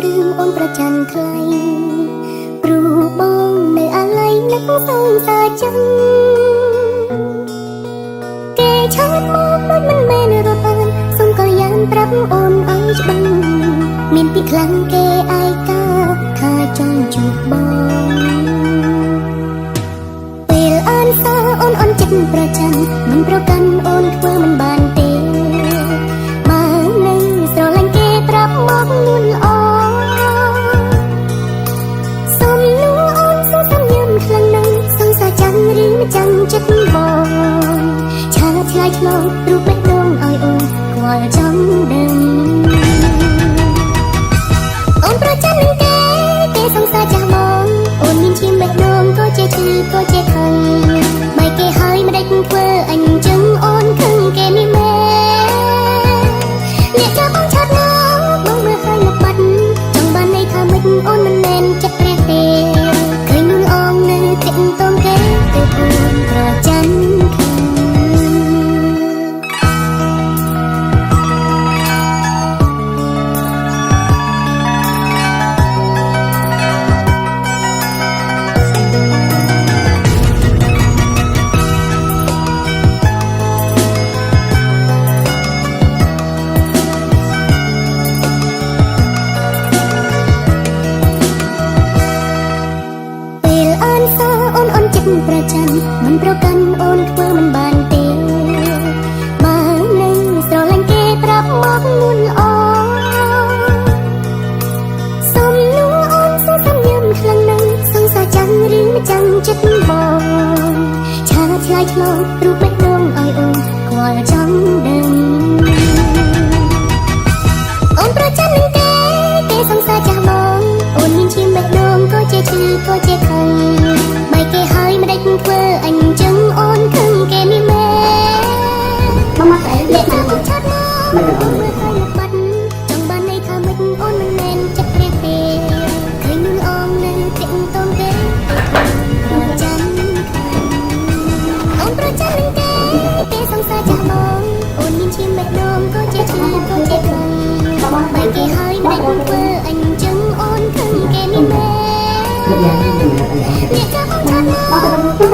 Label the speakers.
Speaker 1: រឿងអូនប្រច័ណ្ឌថ្លៃព្រោះបងនៅអាឡ័យនឹកសងសាចឹងគេឆាតមកដូចមិនមែនរត់អូនសុំក៏យ៉ាងប្រាប់អូនឲ្យច្បាស់មានពីខ្លាំងគេឯកាថាចង់ជួបបងពេលអានសារអូនចិត្តប្រច័ណ្ឌមិនប្រកាន់អូនធ្វើមិនបានទេបើនៅស្រឡាញ់គេប្រាប់មកនួនល្អសុំនួនអូនសុំសំញឹមខ្លាំងណាស់សងសាចាំឬមិនចាំចិត្តបងឆាឆ្លើយឆ្លងរូបបេះដូងឲ្យអូនខ្វល់ចង់ដឹងអូនប្រចាំនឹងគេសងសាចាស់បងអូនមានឈាមបេះដូងក៏ជាឈឺក៏ជាខឹងបែកគេហើយមិនដេចធ្វើអញ្ចឹងអូនខឹងគេនេះមែនអ្នកចាំបងឆាត់ណាបងមើលហើយលបាត់ចង់បានន័យថាមិនអូនមិនមែនចិត្តព្រះទេឃើញនួនអងនៅតិចតងគេទៅអូនប្រចាំខឹងប្រចាំមិនប្រកាន់អូនធ្វើមិនបានទេបើនៅស្រឡាញ់គេប្រាប់មកនួនល្អសុំនួនអូនសុំសំញឹមខ្លាំងណាស់សងសាចាំឬមិនចាំចិត្តបងឆាឆ្លើយឆ្លងរូបបេះដូងឲ្យអូនខ្វល់ចង់ដឹងអូនប្រចាំនឹងគេសងសាចាស់បងអូនមានឈាមបេះដូងក៏ជាឈឺក៏ជាខឹងបែកគេហើយមិនដេចធ្វើអញ្ចឹងអូនខឹងគេនេះមែនមកតែអ្នកចាំបងឆាត់ណាអូនមើលហើយលបាត់ចង់បានន័យថាមិនអូនមិនមែនចិត្តព្រះទេឃើញនួនអងនៅតិចតងគេប្រចាំអូនប្រចាំនឹងគេសងសាចាស់បងអូនមានឈាមបេះដូងក៏ជាឈឺក៏ជាខឹងបែកគេហើយមិនដេចធ្វើអញ្ចឹងអូនខឹងគេនេះមែនអ្នកចាំបងឆាត់ណា